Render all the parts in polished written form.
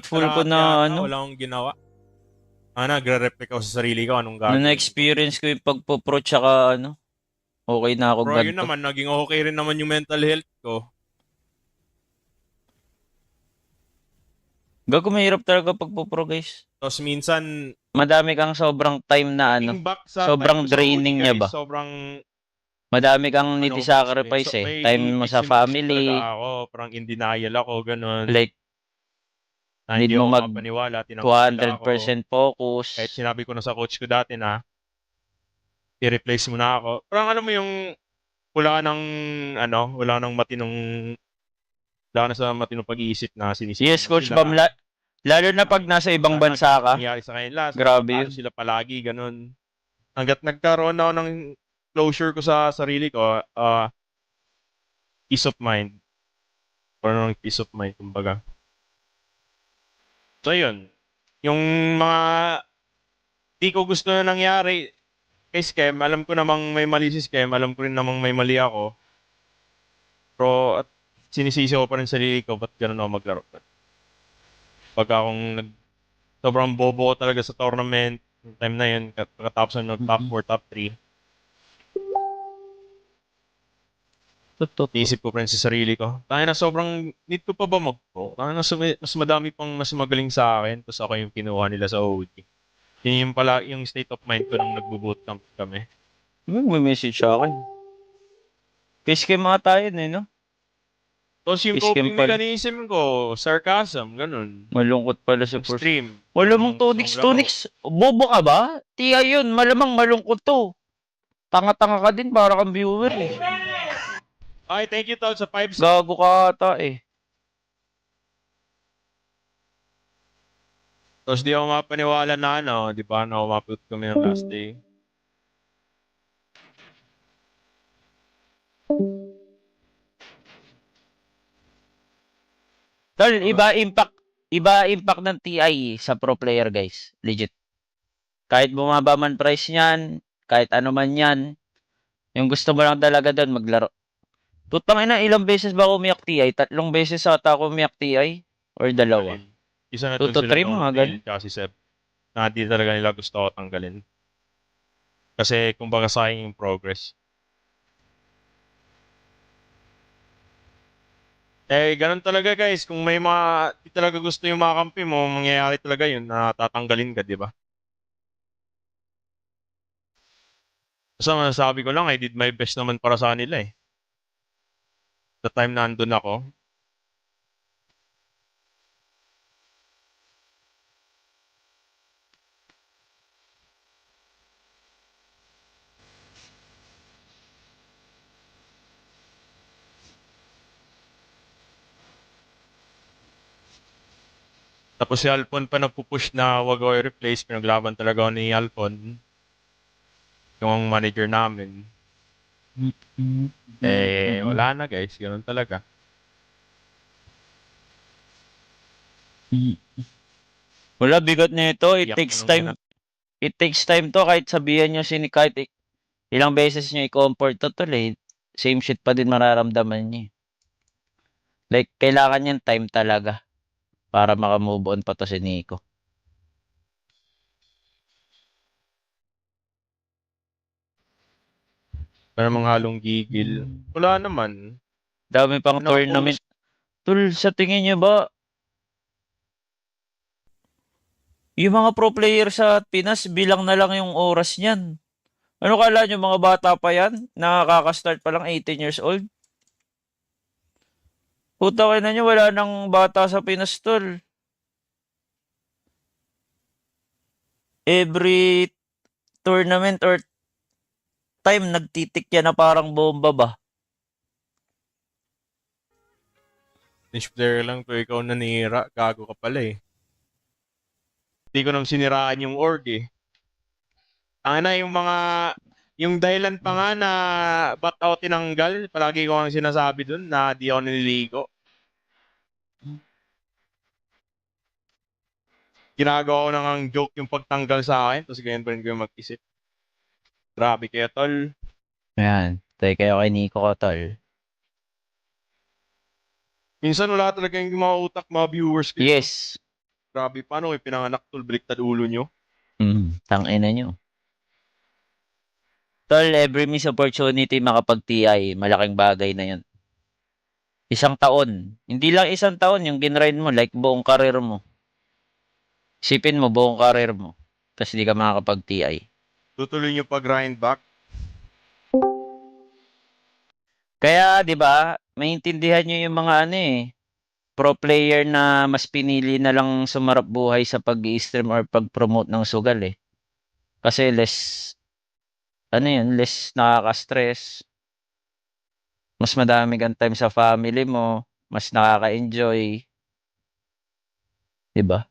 thankful ko Kalahati na ata, wala akong ginawa. Nagre-reflect ako sa sarili ko anong na gagawin ko. na-experience ko yung pagpo-pro tsaka okay na ako Pero yun ganto. naman, naging okay rin naman yung mental health ko. Gago mahirap talaga pagpo-pro guys. Tapos minsan, Madami kang sobrang time na looking back sa time sobrang ko sa OG draining niya guys, ba? sobrang Madami kang ano, nidi-sacrifice so, Time may mo sa victim family, talaga ako. Parang in denial ako, ganun. like Na need hindi mo ako mag mapaniwala, tinanggi nila ako. 200% focus. Kahit sinabi ko na sa coach ko dati na, i-replace mo na ako. Parang alam mo yung, wala ka ng, wala ka ng matinong, wala ka na sa matinong pag-iisip na sinisisi Yes, mo Coach sila. Bam, lalo na pag nasa ibang Sana bansa ganito ka. mangyari sa kanila. Sana Grabe matalo yun. sila palagi, ganun. Hanggat nagkaroon ako ng closure ko sa sarili ko, peace of mind. Parang peace of mind, kumbaga. So, yun. Yung mga di ko gusto na nangyari kay Scam, alam ko namang may mali si Scam, alam ko rin namang may mali ako. Pero, at sinisisi ko pa rin sarili ko, ba't ganun ako maglaro? Pagka akong sobrang bobo ko talaga sa tournament, yung time na yun, katapos ng top 4, top 3, Totoo. iisip ko pa rin sa sarili ko. Tayo na sobrang, need ko pa ba mag-pro? Tayo na mas madami pang mas magaling sa akin, tapos ako yung kinuha nila sa OG. Yun yung pala, yung state of mind ko nung nagbo-bootcamp kami. May message sa akin. Kiss kayo mga tayo no? Tapos yung Kiss coping pala. mechanism ko, sarcasm, ganun. Malungkot pala si Purs. Stream, Wala mong yung gusto Tonix, kong laro. Tonix. Bobo ka ba? Tiya yun, malamang malungkot to. Tanga-tanga ka din para kang viewer eh. Ay, thank you tol sa 5. Gago ka ata eh. Tapos di ako mapaniwala na di ba, na umapot kami ng last day. Tol, iba impact ng TI sa pro player guys. Legit. Kahit bumaba man price niyan, kahit ano man yan, yung gusto mo lang talaga doon maglaro. Putang ina, ilang beses ba ako umiyak TI? 3 beses ata ako umiyak TI? Or dalawa? Tanggalin. Isa na 2 dun to sila 3 mga Norvale ganun. tsaka si Seb. Na di talaga nila gusto ko tanggalin. Kasi kumbaga sayang yung progress. Eh, ganun talaga guys. Kung may mga, di talaga gusto yung mga kampi mo, mangyayari talaga yun na tatanggalin ka, di ba? Basta masasabi ko lang, I did my best naman para sa kanila eh. The time na andun ako. Tapos si Alpon pa nagpupush na wag ako i-replace. Pinaglaban talaga ako ni Alpon. Yung manager namin. Eh, wala na guys. Ganun talaga. Wala, bigat nito. It Iyak ko takes nung time. It takes time to kahit sabihan nyo kahit ilang beses nyo i-comfort to tol eh. Same shit pa din mararamdaman niya. Like, kailangan niyan time talaga para makamove on pa to si Nico. Para mga halong gigil. Wala naman. Dami pang Nakapokus. tournament. Tol, sa tingin nyo ba, yung mga pro player sa Pinas, bilang na lang yung oras niyan. Ano kala nyo, mga bata pa yan? Nakaka-start pa lang 18 years old? Puta kayo na nyo, wala nang bata sa Pinas, tol. Every tournament or time, nagtitik yan na parang bomba ba? Niche player lang pero ikaw nanira. Gago ka pala eh. Hindi ko nang siniraan yung org eh. Ang na yung mga... Yung dahilan pa nga na ba't ako tinanggal, palagi ko ang sinasabi dun na di ako nililigo. Ginagawa ko nang ang joke yung pagtanggal sa akin, tapos ganyan pa rin ko yung mag-isip. Grabe kaya tol. Ayan, tayo kayo kay Nico ko, tol. Minsan wala talaga yung mga utak, mga viewers ko. Yes. Grabe, paano may pinanganak tol, baliktad ulo nyo? Tangina nyo. Tol, every miss opportunity makapag-TI, malaking bagay na yun. Isang taon. Hindi lang isang taon yung ginrind mo, like buong karir mo. Isipin mo, buong karir mo. Tapos di ka makakapag-TI. Tutuloy nyo pa grind back. Kaya, di ba, maintindihan nyo yung mga ano eh, pro player na mas pinili na lang sumarap buhay sa pag-i-stream or pag-promote ng sugal eh. Kasi less, ano yun, less nakaka-stress. Mas madami kang time sa family mo. Mas nakaka-enjoy. Di ba?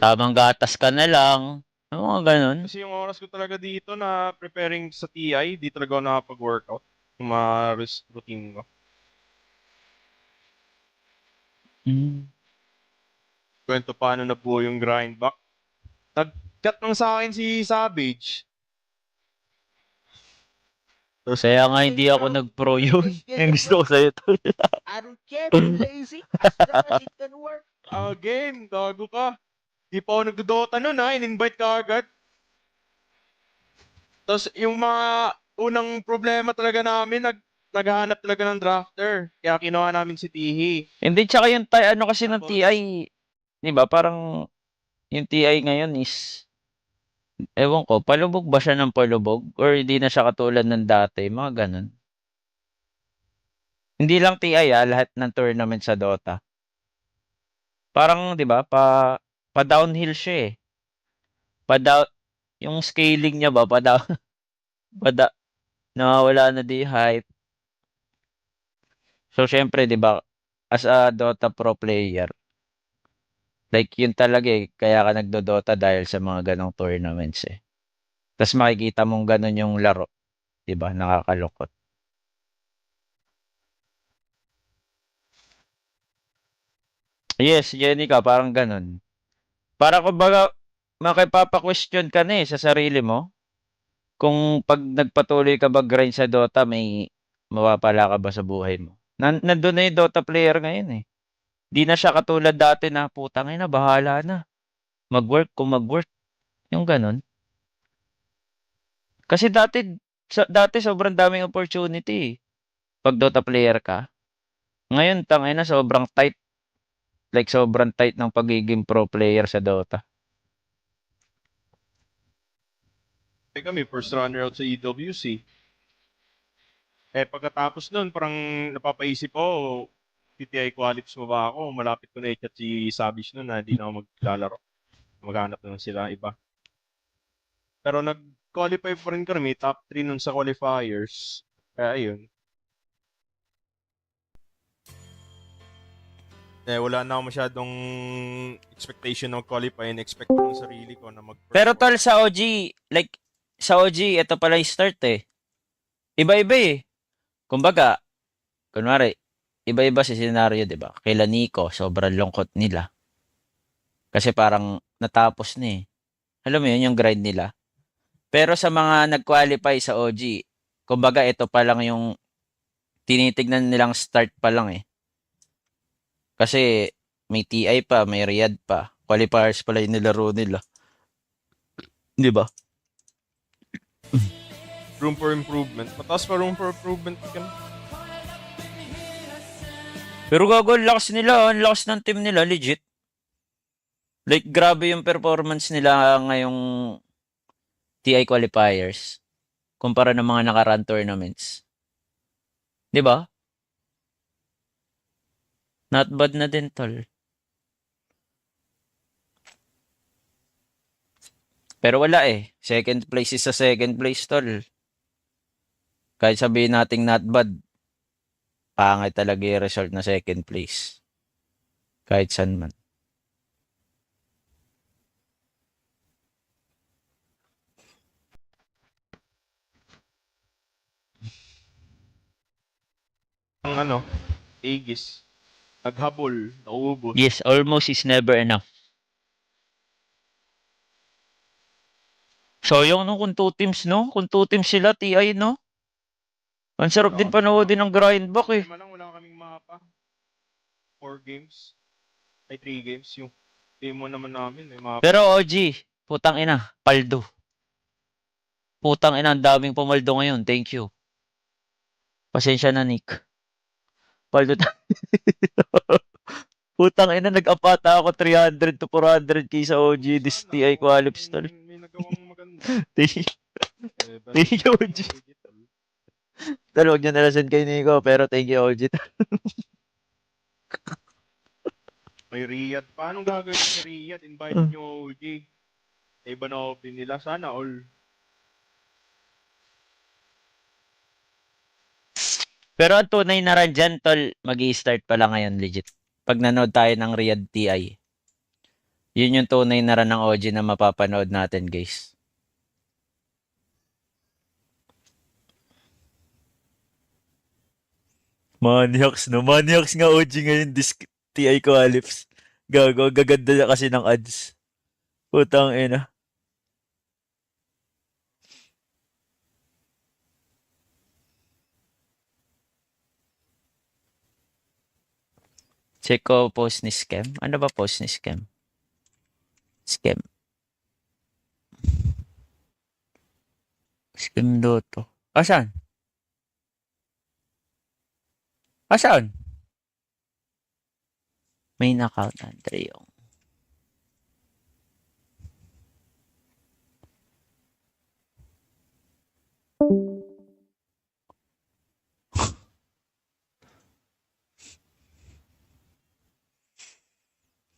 Tamang gatas ka na lang. Ano mga ganun. Kasi yung oras ko talaga dito na preparing sa TI, di talaga ako nakapag-workout. Yung mga routine ko. Mm. Kwento paano nabuo yung grind back. Nag-chat lang sa akin si Savage. Tapos, Kaya nga hindi ako nag-pro yun. Yung gusto ko sa'yo to. I don't care if you're lazy, as long as it can work. again, gago ka. Di pa ako nagdodota nun ha, in-invite ka agad. Tapos yung mga unang problema talaga namin, naghahanap talaga ng drafter. Kaya kinuha namin si Tihi. Hindi, tsaka yung ano kasi ng Tapos, TI, di ba, parang yung TI ngayon is, ewan ko, palubog ba siya ng palubog? Or hindi na siya katulad ng dati? Mga ganun. Hindi lang TI lahat ng tournament sa Dota. Parang, di ba, pa-downhill siya eh. Pa-down, yung scaling niya ba, pa-down, pada, nawawala na di hype. So, syempre, di ba, as a Dota pro player, like, yun talaga eh, kaya ka nagdo-Dota dahil sa mga ganong tournaments eh. Tapos makikita mong ganon yung laro, di ba, nakakalungkot. Yes, Jenica, parang ganon. Para kumbaga, makipapa-question ka na eh sa sarili mo. Kung pag nagpatuloy ka mag-grind sa Dota, may mapapala ka ba sa buhay mo? Nandun na yung Dota player ngayon eh. Di na siya katulad dati na putang ina, bahala na. Mag-work kung mag-work. Yung ganon. Kasi dati sobrang daming opportunity eh. Pag Dota player ka. Ngayon, tangina, sobrang tight. Like, sobrang tight ng pagiging pro player sa Dota. kami, first runner out sa EWC. Pagkatapos nun, parang napapaisip ako, TTI qualifies mo ba ako? Malapit ko na i-chat si Savage nun na hindi na ako maglalaro. Maghanap na lang sila iba. Pero nag-qualify pa rin kami, top 3 nun sa qualifiers. Kaya ayun. Wala na ako masyadong expectation na mag-qualify and expect ko ng sarili ko na Pero tol, sa OG, like, sa OG, ito pala yung start eh. Iba-iba eh. Kumbaga, kunwari, iba-iba si senaryo, di ba? Kaila Nico, sobrang lungkot nila. Kasi parang natapos na eh. Alam mo yun, yung grind nila. Pero sa mga nag-qualify sa OG, kumbaga ito pa lang yung tinitignan nilang start pa lang eh. Kasi may TI pa, may Riyadh pa. Qualifiers pala yung nilaro nila. Di ba? room for improvement. Mataas pa room for improvement kami. Pero gago, ang lakas nila. Ang lakas ng team nila, legit. Like, grabe yung performance nila ngayong TI qualifiers. Kumpara ng mga nakarun tournaments. Di ba? Not bad na din, tol. Pero wala eh. Second place is sa second place, tol. Kahit sabihin nating not bad, pangit talaga yung result na second place. Kahit saan man. Ang Aegis. Naghabol, naubos. Yes, almost is never enough. So, yung no, kung two teams, no? Kung two teams sila, TI, no? Ang sarap din panoodin ng grindbook eh. Wala kaming mapa. 4 games. Ay, 3 games. Yung demo naman namin. May mapa. Pero OG, putang ina, paldo. Putang ina, ang daming pumaldo ngayon. Thank you. Pasensya na, Nick. Paldo Putang ina, nag-apata ako 300 to 400k sa OG this TI Qualips tol. May nagawang maganda. Thank you, OG. Tol, huwag niyo nalasan kay Nico, pero thank you, OG. May Riyadh. Paano gagawin sa Riyadh? Invite nyo OG. Iba na open nila. Sana all. Pero ang tunay na ran dyan, tol, mag-i-start pa lang ngayon, legit. Pag nanood tayo ng Riyadh TI. Yun yung tunay na ran ng OG na mapapanood natin, guys. Maniacs, no? Maniacs nga OG ngayon, this TI Qualips. Gago, gaganda na kasi ng ads. Putang ina. Check ko post ni Scam. Ano ba post ni Scam? Scam. Scam Dota. Asan? Asan? Main account, Andre yung.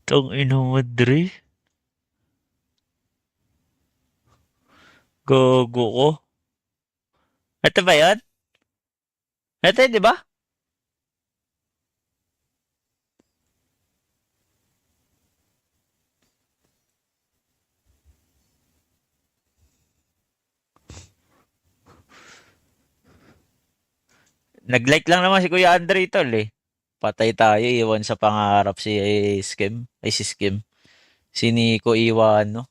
Tong ino Madre. Gogo ko. Ito ba yan? Ito, di ba? Nag-like lang naman si Kuya Andre tol eh. Patay tayo, iwan sa pangarap si Scam. Ay, si Scam. Si Nico Iwano.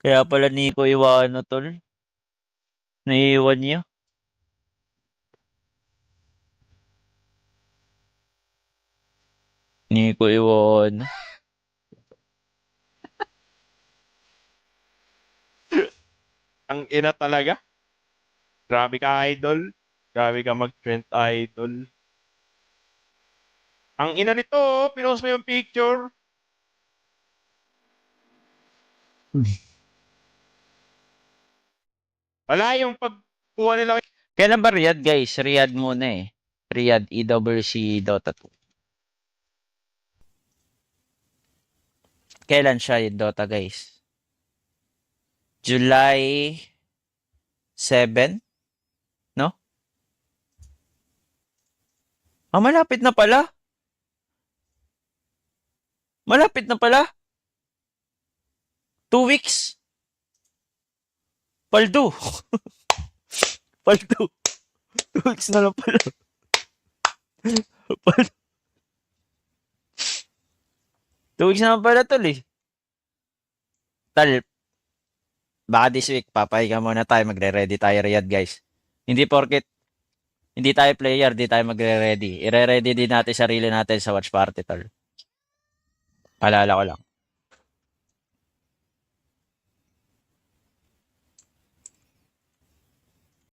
Kaya pala Nico Iwano, tol. Naiiwan niya. Nico Iwano. Ang ina talaga. Grabe ka, idol. Grabe ka mag-trend, idol. Ang ina nito, pinost mo yung picture. Wala yung pagkuha nila. Kailan ba Riyadh, guys? Riyadh muna eh. Riyadh EWC Dota 2. Kailan siya yung Dota, guys? July 7? No? Ah, malapit na pala. Malapit na pala. 2 weeks. Paldo. Paldo. 2 weeks na lang pala. Paldo. 2 weeks na lang pala tol eh. Tal, baka this week, papahinga muna tayo. Magre-ready tayo Riyadh, guys. Hindi porket hindi tayo player, di tayo magre-ready. I-ready din natin sarili natin sa watch party, tol. Paalala ko lang.